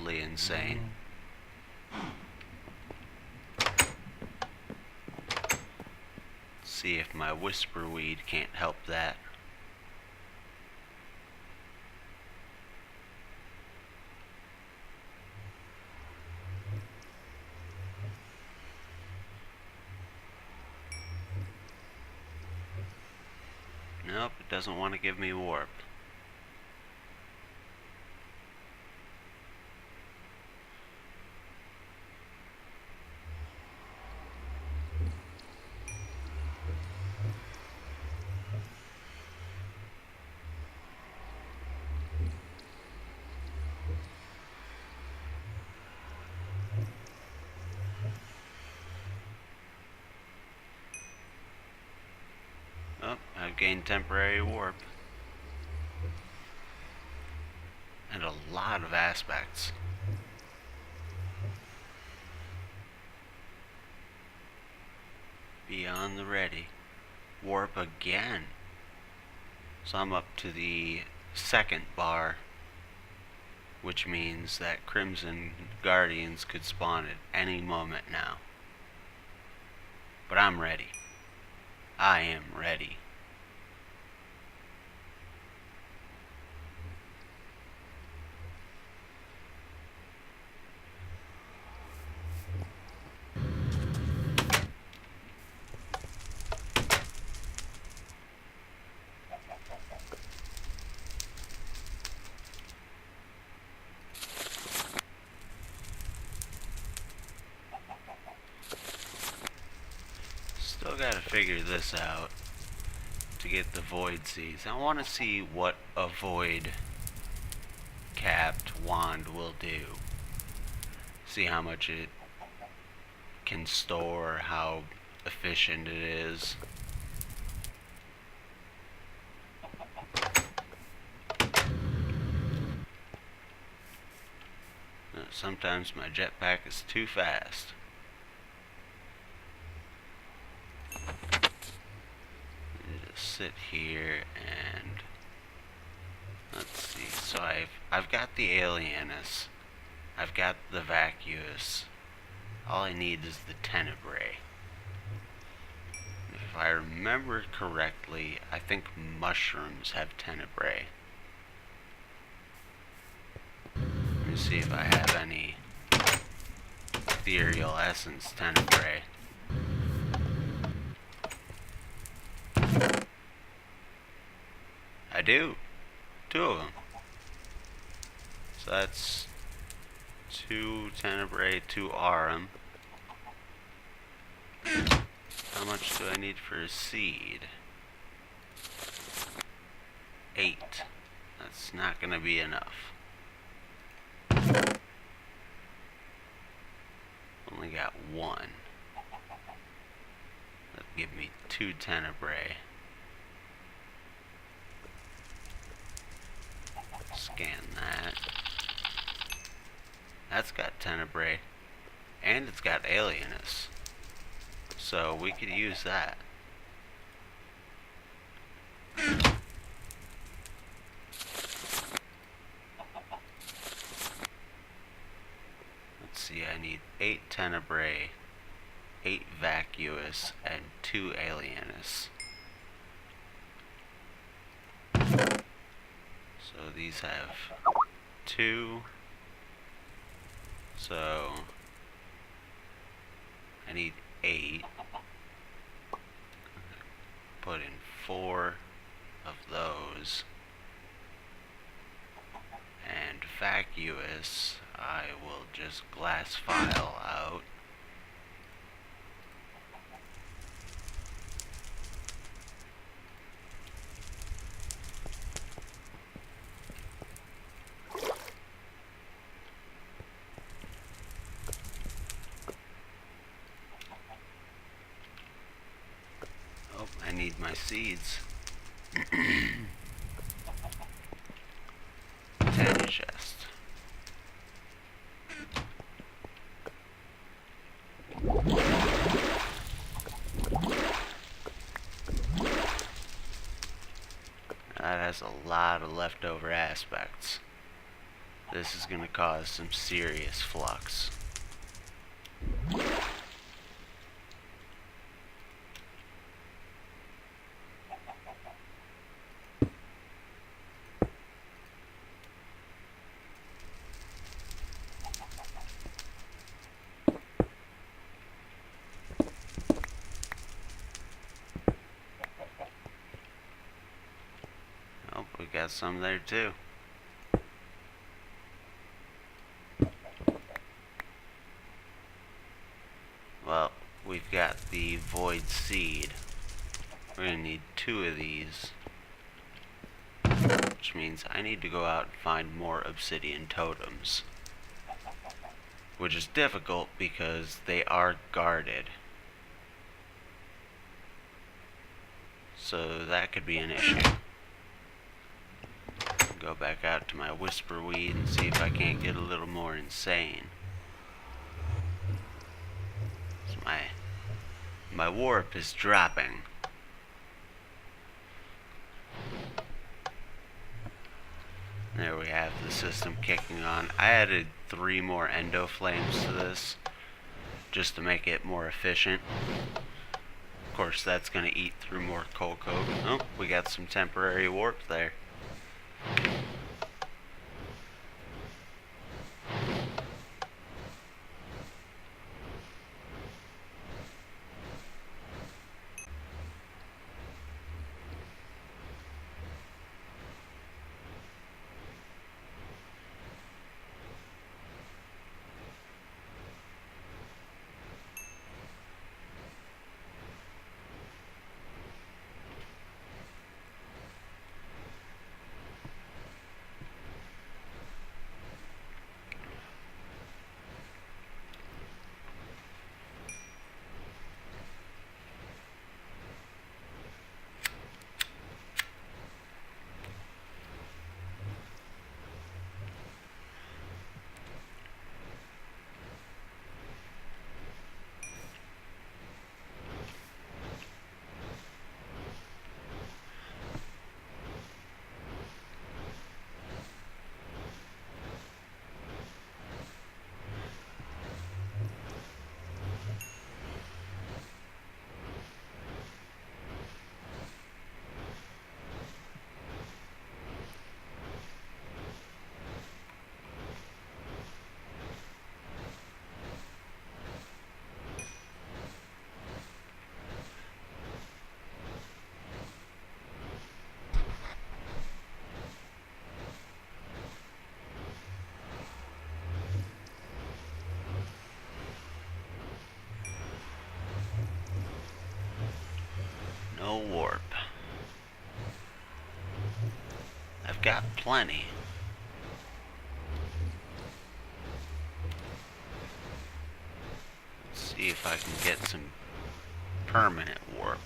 wildly insane. See if my whisper weed can't help that. Nope, it doesn't want to give me warp. Oh, I've gained temporary warp. And a lot of aspects. Beyond the ready. Warp again. So I'm up to the second bar, which means that Crimson Guardians could spawn at any moment now. But I'm ready. I am ready. Still gotta figure this out to get the void seeds. I want to see what a void capped wand will do. See how much it can store, how efficient it is. Sometimes my jetpack is too fast. Just sit here and let's see. So I've got the Alienus. I've got the Vacuous. All I need is the Tenebrae. If I remember correctly, I think mushrooms have Tenebrae. Let me see if I have any Ethereal Essence Tenebrae. I do. 2 of them. So that's 2 Tenebrae, 2 Aurum. How much do I need for a seed? 8. That's not gonna be enough. Only got 1. That'll give me 2 Tenebrae. Scan that. That's got Tenebrae. And it's got Alienus. So we could use that. Let's see, I need 8 Tenebrae, 8 Vacuous, and 2 Alienus. So these have 2. So I need 8. Put in 4 of those. And Vacuous, I will just glass file out. Oh, I need my seeds. 10 chest. That has a lot of leftover aspects. This is going to cause some serious flux. Oh, we got some there too. Well, we've got the void seed. We're going to need 2 of these. Which means I need to go out and find more obsidian totems. Which is difficult because they are guarded. So that could be an issue. Go back out to my whisper weed and see if I can't get a little more insane. So my warp is dropping. There we have the system kicking on. I added 3 more endo flames to this just to make it more efficient. Of course, that's going to eat through more coal coke. Oh, we got some temporary warp there. No warp. I've got plenty. Let's see if I can get some permanent warp.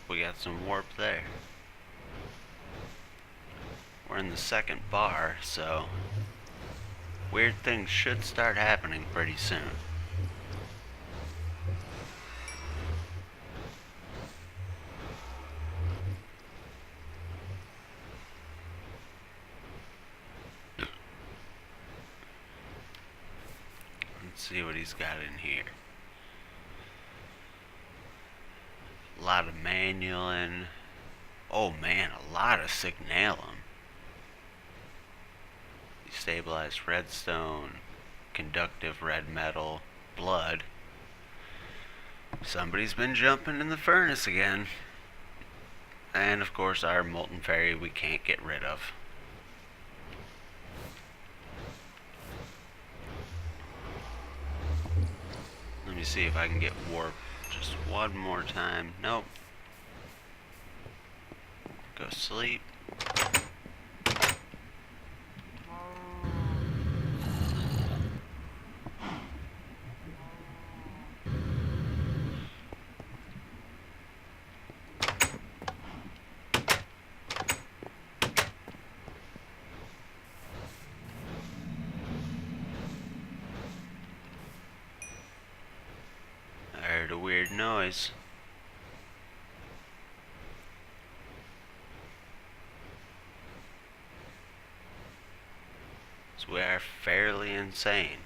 We got some warp there. We're in the second bar, so weird things should start happening pretty soon. Let's see what he's got in here. A lot of manulin. Oh man, a lot of signalum. Destabilized redstone, conductive red metal, blood. Somebody's been jumping in the furnace again. And of course our molten fairy we can't get rid of. Let me see if I can get warp just one more time. Nope. Go sleep. noise. So we are fairly insane.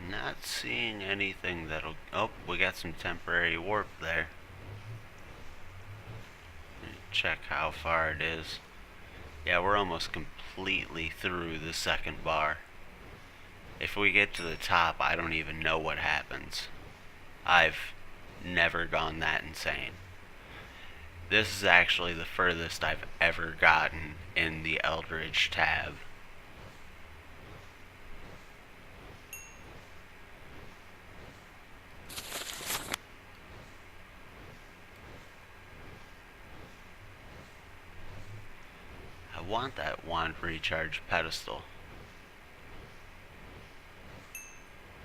Not seeing anything that'll... Oh, we got some temporary warp there. Check how far it is. Yeah, we're almost completely through the second bar. If we get to the top, I don't even know what happens. I've never gone that insane. This is actually the furthest I've ever gotten in the Eldritch tab. I want that wand recharge pedestal.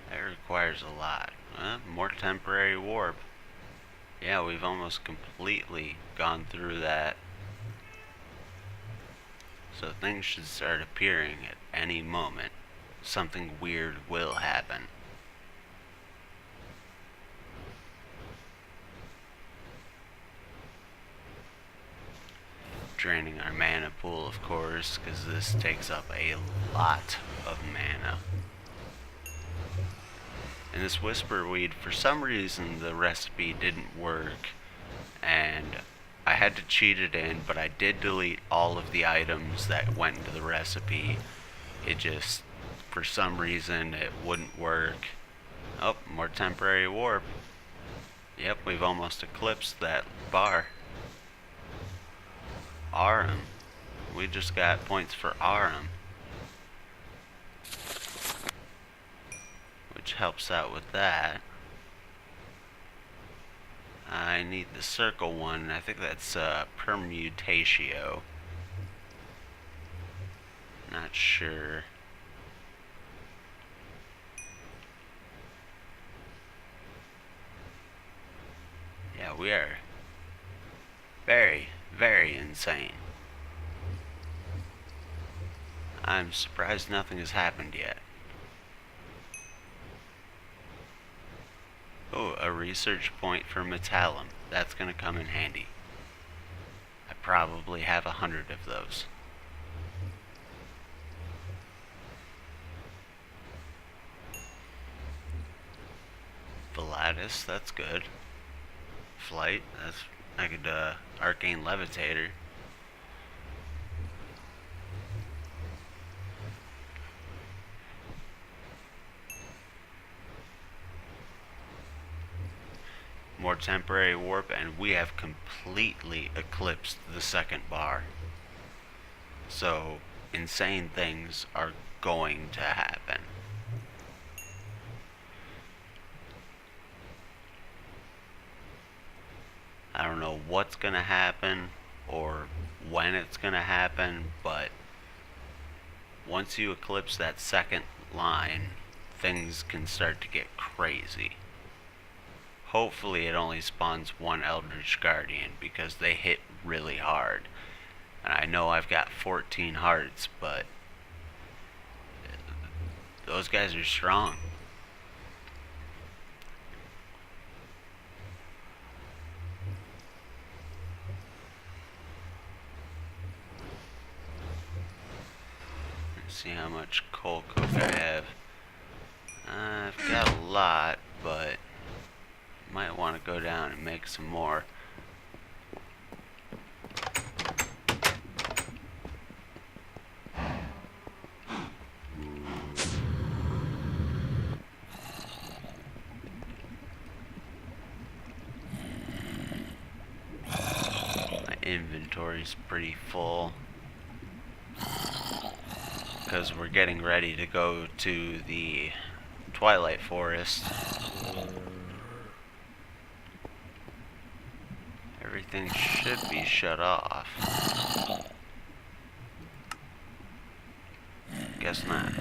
That requires a lot. More temporary warp. Yeah, we've almost completely gone through that. So things should start appearing at any moment. Something weird will happen. Draining our mana pool, of course, because this takes up a lot of mana. And this Whisperweed, for some reason the recipe didn't work, and I had to cheat it in, but I did delete all of the items that went into the recipe. It just, for some reason, it wouldn't work. Oh, more temporary warp. Yep, we've almost eclipsed that bar. Aurum. We just got points for Aurum, which helps out with that. I need the circle one. I think that's Permutatio. Not sure. Yeah, we are very, very insane. I'm surprised nothing has happened yet. Oh, a research point for Metallum. That's gonna come in handy. I probably have 100 of those. Velatus, that's good. Flight, that's... I could, Arcane Levitator. More temporary warp, and we have completely eclipsed the second bar. So, insane things are going to happen. I don't know what's gonna happen or when it's gonna happen, but once you eclipse that second line, things can start to get crazy. Hopefully it only spawns one Eldritch Guardian, because they hit really hard. And I know I've got 14 hearts, but those guys are strong. Let's see how much coal coke I have. I've got a lot, but might want to go down and make some more. My inventory's pretty full, because we're getting ready to go to the Twilight Forest. Everything should be shut off. Guess not.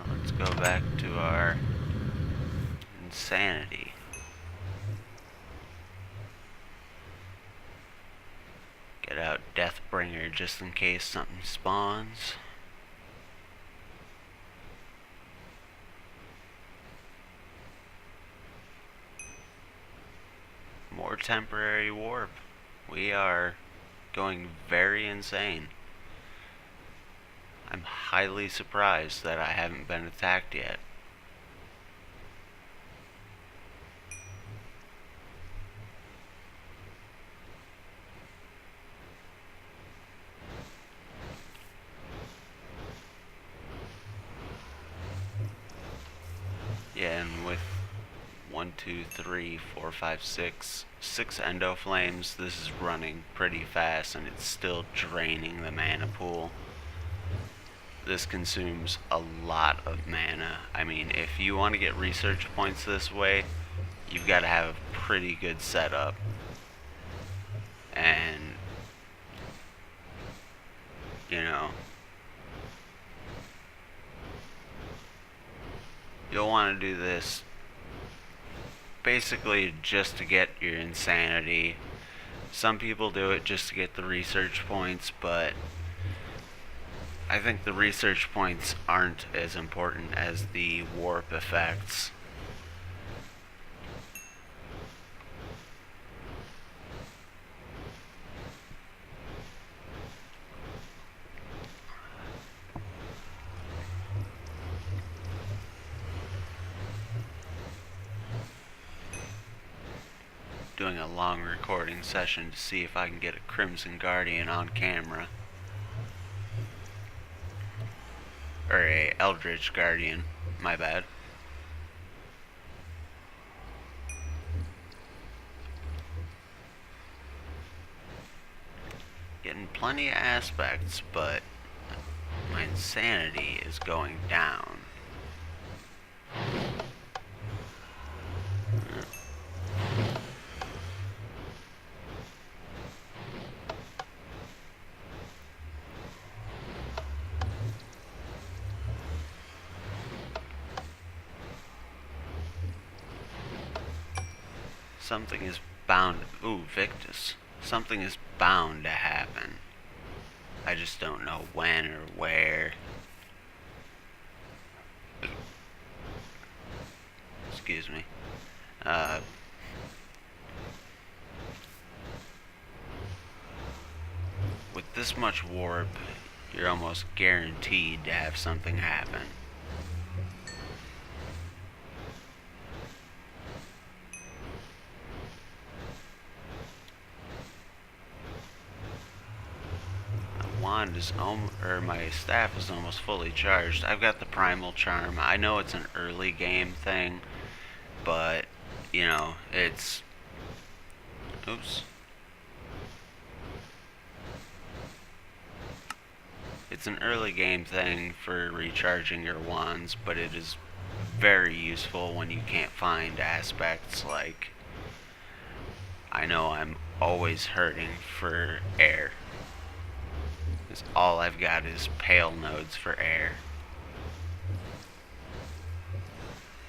Let's go back to our insanity. Get out Deathbringer just in case something spawns. More temporary warp. We are going very insane. I'm highly surprised that I haven't been attacked yet. Yeah, and with 1, 2, 3, 4, 5, 6 endo flames, this is running pretty fast and it's still draining the mana pool. This consumes a lot of mana. I mean, if you want to get research points this way, you've got to have a pretty good setup. And, you know, you'll want to do this basically just to get your insanity. Some people do it just to get the research points, but I think the research points aren't as important as the warp effects. Doing a long recording session to see if I can get a Crimson Guardian on camera. Or a Eldritch Guardian, my bad. Getting plenty of aspects, but my insanity is going down. Something is bound. Ooh, Victus. Something is bound to happen. I just don't know when or where. Excuse me. With this much warp, you're almost guaranteed to have something happen. My staff is almost fully charged. I've got the Primal Charm. I know it's an early game thing, but you know, it's it's an early game thing for recharging your wands, but it is very useful when you can't find aspects. Like, I know I'm always hurting for air. Because all I've got is pale nodes for air.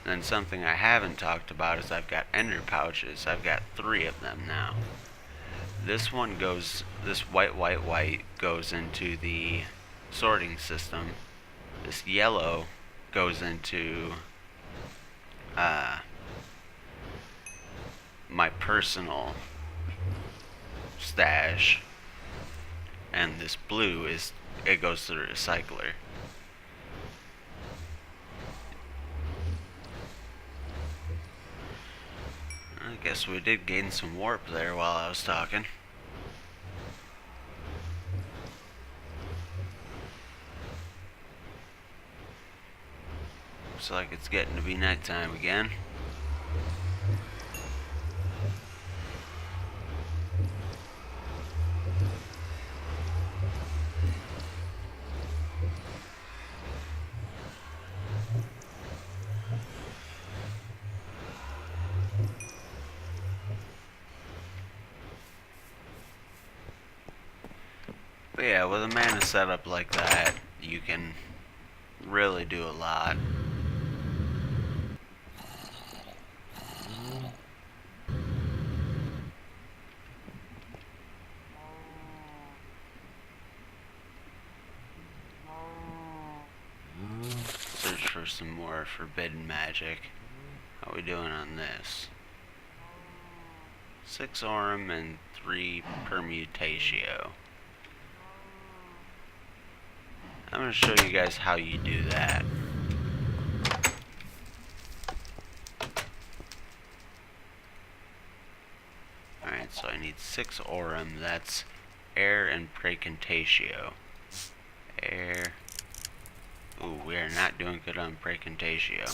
And something I haven't talked about is I've got ender pouches. I've got 3 of them now. This one goes, this white goes into the sorting system. This yellow goes into my personal stash. And this blue it goes to the recycler. I guess we did gain some warp there while I was talking. Looks like it's getting to be nighttime again. But yeah, with a mana setup like that, you can really do a lot. Search for some more forbidden magic. How are we doing on this? 6 Aurum and 3 Permutatio. I'm going to show you guys how you do that. Alright, so I need 6 Aurum. That's Air and Praecantatio. Air. Ooh, we are not doing good on Praecantatio.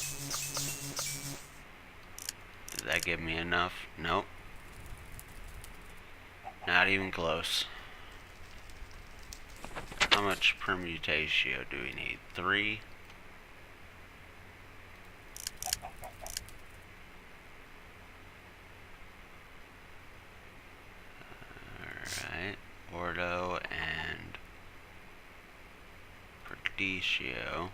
Did that give me enough? Nope. Not even close. How much Permutatio do we need? 3? Alright. Ordo and Perdicio.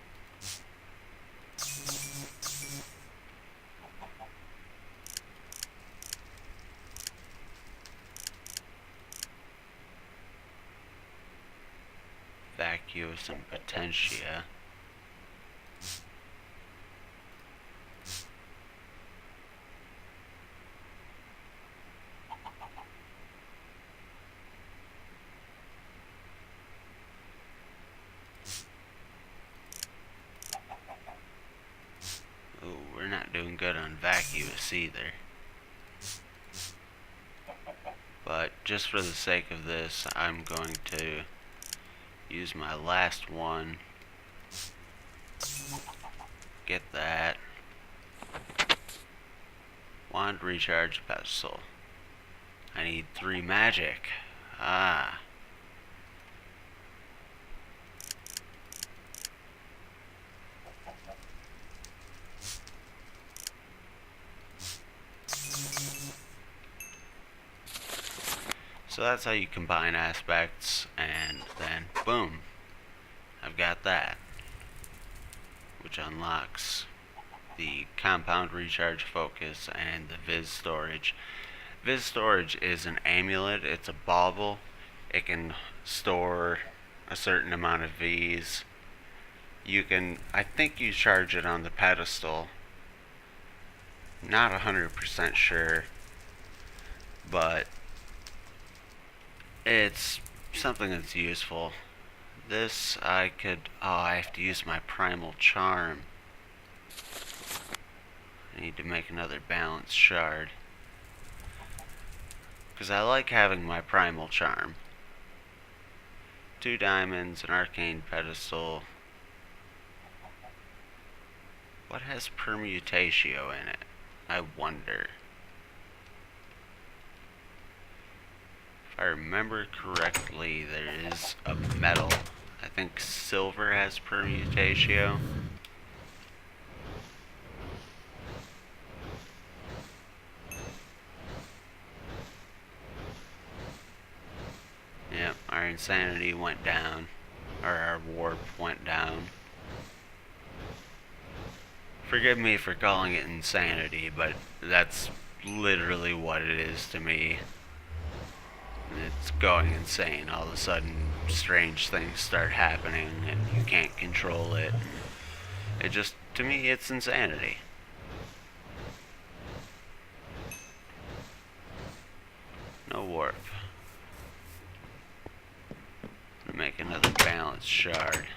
Vacuous and Potentia. Ooh, we're not doing good on Vacuous either. But just for the sake of this, I'm going to use my last one. Get that. Wand, recharge, pedestal. I need 3 magic. Ah. So that's how you combine aspects, and then boom, I've got that, which unlocks the compound recharge focus and the Viz storage. Viz storage is an amulet. It's a bauble. It can store a certain amount of V's. You can, I think you charge it on the pedestal. Not 100% sure, but it's something that's useful. This I could, I have to use my primal charm. I need to make another balanced shard, because I like having my primal charm. 2 diamonds, an arcane pedestal. What has Permutatio in it? I wonder. If I remember correctly, there is a metal. I think silver has Permutatio. Yep, our insanity went down. Or our warp went down. Forgive me for calling it insanity, but that's literally what it is to me. It's going insane. All of a sudden, strange things start happening and you can't control it. It just, to me, it's insanity. No warp. I'm gonna make another balanced shard.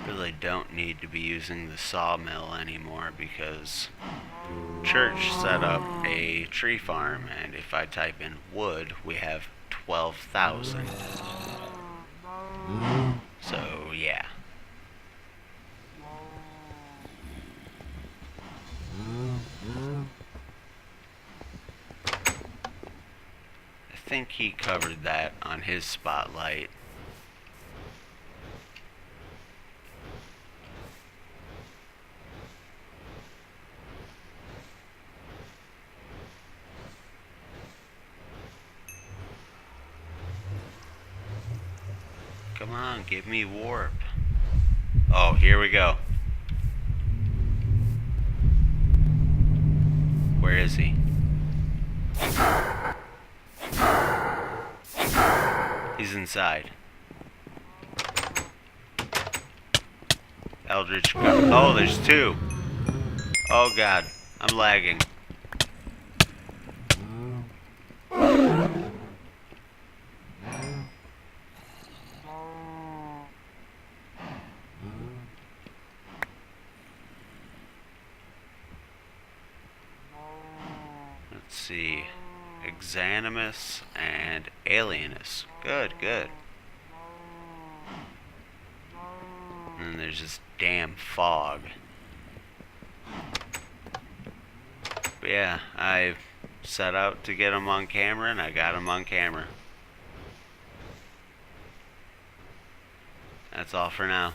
Really don't need to be using the sawmill anymore because Church set up a tree farm, and if I type in wood, we have 12,000. So yeah, think he covered that on his spotlight. Come on, give me warp. Oh, here we go. Where is he? He's inside. Eldritch. Oh, there's two. Oh god, I'm lagging. Let's see. Exanimus and Alienus. Good, good. And then there's this damn fog. But yeah, I set out to get him on camera and I got him on camera. That's all for now.